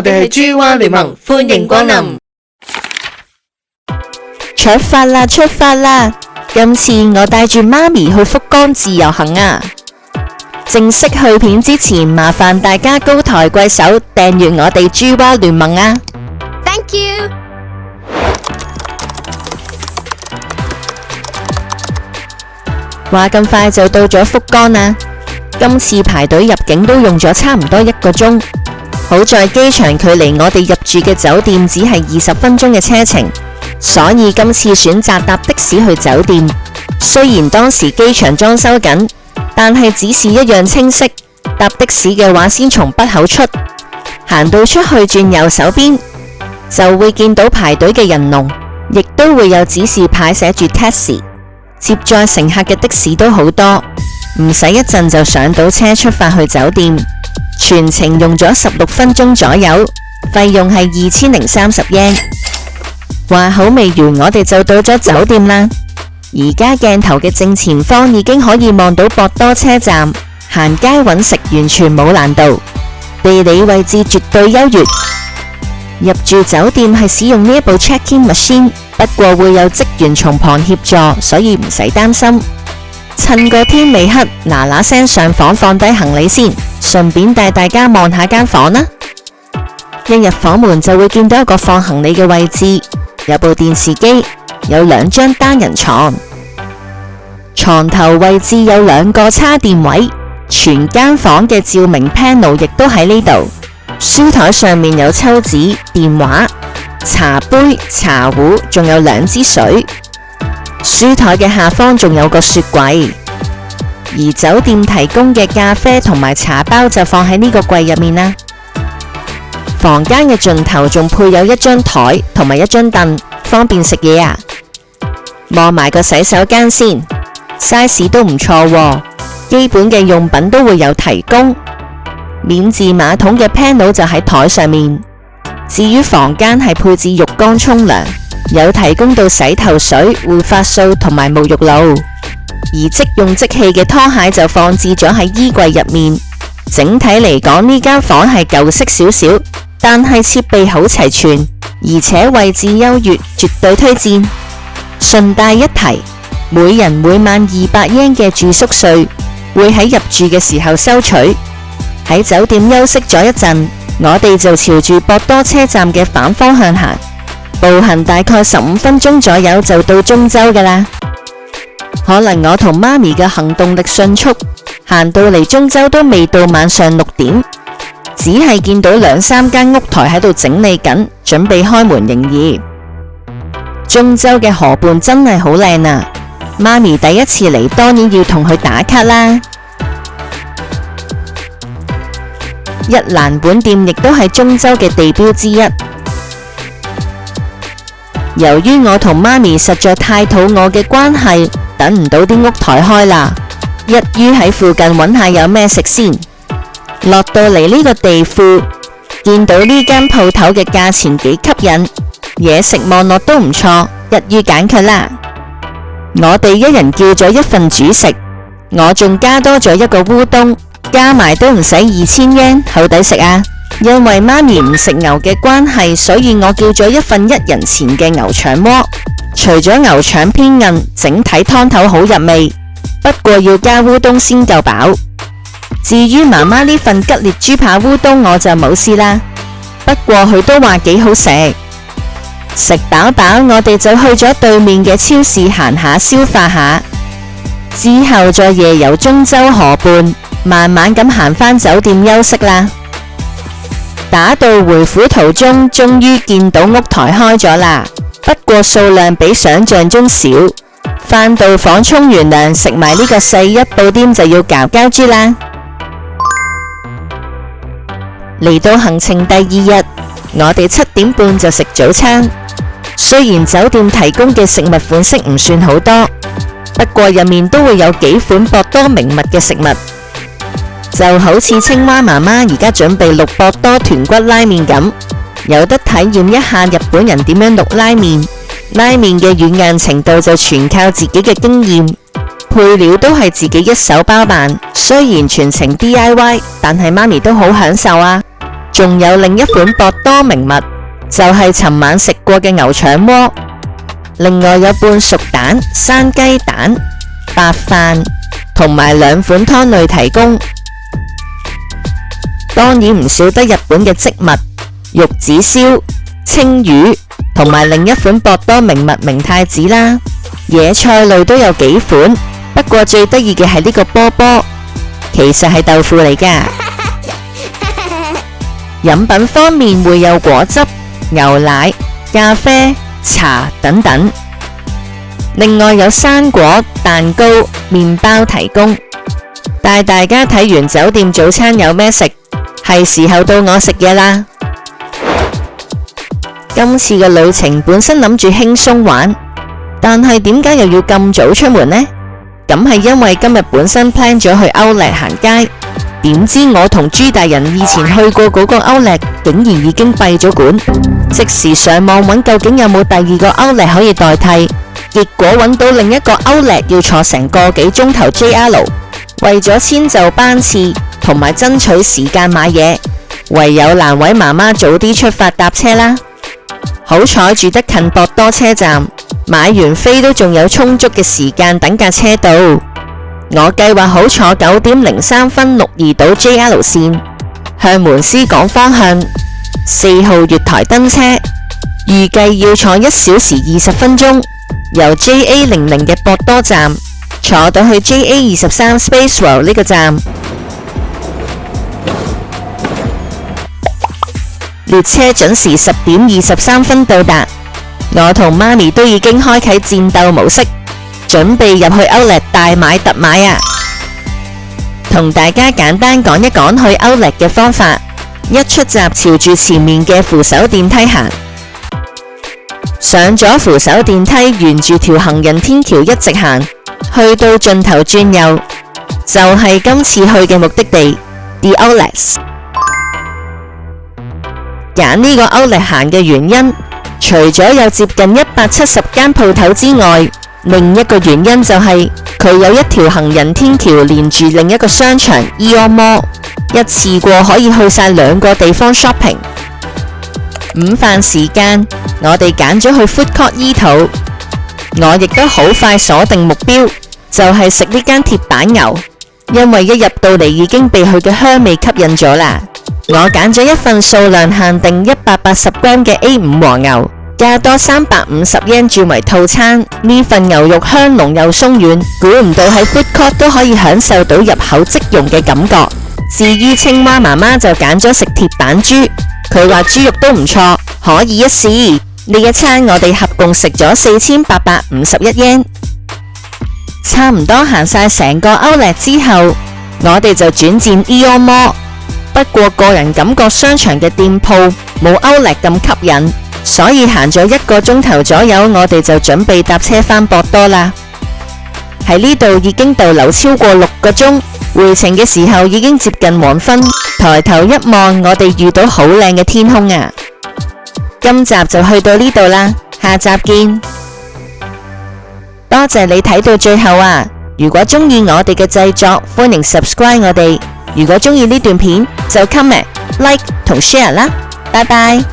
哋係珠灣聯盟，歡迎光臨。出發啦，出發啦！今次我帶住媽咪去福岡自由行啊！正式去片之前，麻煩大家高抬貴手訂閱我哋珠灣聯盟啊 ！Thank you。話咁快就到咗福岡啦！今次排隊入境都用咗差唔多1個鐘，好在機場距離我哋入住嘅酒店只係20分鐘嘅車程，所以今次選擇搭的士去酒店。雖然當時機場裝修緊，但係指示一樣清晰。搭的士嘅話，先從北口出，行到出去轉右手邊，就會見到排隊嘅人龍，亦都會有指示牌寫住 taxi。接載乘客嘅的士都好多，唔使一陣就上到車出發去酒店。全程用咗16分鐘左右，費用係2030 yen。話口未完，我哋就到咗酒店啦。而家鏡頭嘅正前方已經可以望到博多車站，行街揾食完全冇難度，地理位置絕對優越。入住酒店係使用呢一部 check-in machine， 不過會有職員從旁協助，所以唔使擔心。趁個天未黑，嗱聲上房放低行李先，順便帶大家望下間房啦。一入房門就會見到一個放行李嘅位置，有部電視機，有2張單人床，床頭位置有2個叉電位，全間房嘅照明 panel 亦都喺呢度。書台上面有抽紙、電話、茶杯、茶壺，仲有2支水。書台嘅下方仲有個雪櫃，而酒店提供嘅咖啡同埋茶包就放喺呢個櫃入面啦。房間嘅盡頭仲配有1張台同埋1張凳，方便食嘢啊！望埋個洗手間先 ，size 都唔錯喎，基本嘅用品都會有提供。免治馬桶嘅 panel 就喺台上面。至於房間係配置浴缸沖涼，有提供到洗頭水、護髮素同埋沐浴露。而即用即棄嘅拖鞋就放置咗喺衣櫃入面。整體嚟講，呢間房係舊式少少，但係設備好齊全，而且位置優越，絕對推薦。順帶一提，每人每晚200 yen 嘅住宿稅會喺入住嘅時候收取。喺酒店休息咗一陣，我哋就朝住博多車站嘅反方向行，步行大概15分鐘左右就到中洲㗎喇。可能我同媽咪嘅行動力迅速，行到嚟中洲都未到晚上6點，只係見到2-3間屋台喺度整理緊，準備開門營業。中洲嘅河畔真係好靚啊！媽咪第一次嚟，當然要同佢打卡啦。一蘭本店亦都係中洲嘅地標之一。由於我同媽咪實在太肚餓嘅關係，等唔到啲屋台開啦，一於喺附近揾下有咩食先。落到嚟呢個地庫，見到呢間鋪頭嘅價錢幾吸引，嘢食望落都唔錯，一於揀佢啦。我哋一人叫咗1份主食，我仲加多咗1個烏冬，加埋都唔使2000 yen， 好抵食啊！因為媽咪唔食牛嘅關係，所以我叫咗1份1人前嘅牛腸鍋。除咗牛腸偏韌，整體湯頭好入味，不過要加烏冬先夠飽。至於媽媽呢份吉列豬扒烏冬，我就冇試啦。不過佢都話幾好食。食飽飽，我哋就去咗對面嘅超市行下消化下，之後再夜遊中洲河畔，慢慢咁行返酒店休息啦。打道回府途中，終於見到屋台開咗啦，不過數量比想象中少。返到房沖完涼，食埋呢個細一布丁就要搞膠豬啦。嚟到行程第2日，我哋7點半就食早餐。雖然酒店提供嘅食物款式唔算好多，不過入面都會有幾款博多名物嘅食物，就好似青蛙媽媽而家準備淥博多豚骨拉麵咁，有得體驗一下日本人點樣淥拉麵。拉麵嘅軟硬程度就全靠自己嘅經驗，配料都係自己一手包辦。雖然全程 DIY， 但係媽咪都好享受啊！仲有另一款博多名物，就係尋晚食過嘅牛腸鍋。另外有半熟蛋、生雞蛋、白飯同埋2款湯類提供。當然唔少得日本嘅漬物、玉子燒、青魚同埋另一款博多名物明太子啦。野菜類都有幾款，不過最得意嘅係呢個波波，其實係豆腐嚟㗎。飲品方面會有果汁、牛奶、咖啡、茶等等。另外有生果、蛋糕、麵包提供。帶大家睇完酒店早餐有咩食，係時候到我食嘢啦。今次嘅旅程本身諗住輕鬆玩，但係點解又要咁早出門呢？咁係因為今日本身 plan 咗去Outlet行街，點知我同朱大人以前去過嗰個Outlet竟然已經閉咗館，即時上網揾究竟有冇第二個Outlet可以代替，結果揾到另一個Outlet要坐成個幾鐘頭 JR， 為咗遷就班次同埋爭取時間買嘢，唯有難為媽媽早啲出發搭車啦。好彩住得近博多車站，買完飛都仲有充足嘅時間等架車到。我計劃好坐9點03分62島 JR 線，向門司港方向4號月台登車，預計要坐1小時20分鐘，由 JA00嘅博多站坐到去 JA23 Space World 呢個站。列車準時10點23分到達，我同媽咪都已經開啟戰鬥模式，準備入去Outlet大買特買啊！同大家簡單講一講去Outlet嘅方法。一出閘朝住前面嘅扶手電梯行，上咗扶手電梯，沿住條行人天橋一直行，去到盡頭轉右，就係今次去嘅目的地 The Outlets。揀呢個Outlet行嘅原因，除咗有接近170間鋪頭之外，另一個原因就係佢有一條行人天橋連住另一個商場 Eon Mall， 一次過可以去晒2個地方 shopping。午飯時間，我哋揀咗去 Food Court 醫肚，我亦都好快鎖定目標，就係食呢間鐵板牛，因為一入到嚟已經被佢嘅香味吸引咗啦。我揀咗一份數量限定180 gram 嘅 A5 和牛，加多350 yen 轉為套餐。呢份牛肉香濃又鬆軟，估唔到喺 Food Court 都可以享受到入口即溶嘅感覺。至於青蛙媽媽就揀咗食鐵板豬，佢話豬肉都唔錯，可以一試。呢一餐我哋合共食咗4851 yen。差唔多行晒成個Outlet之後，我哋就轉戰 Eon Mall。不過個人感覺商場嘅店鋪冇Outlet咁吸引，所以行咗1個鐘頭左右，我哋就準備搭車返博多啦。喺呢度已經逗留超過6個鐘，回程嘅時候已經接近黃昏。抬頭一望，我哋遇到好靚嘅天空啊！今集就去到呢度啦，下集見。多謝你睇到最後啊！如果中意我哋嘅製作，歡迎 subscribe 我哋。如果中意呢段片，就 comment、like 同 share 啦。拜拜。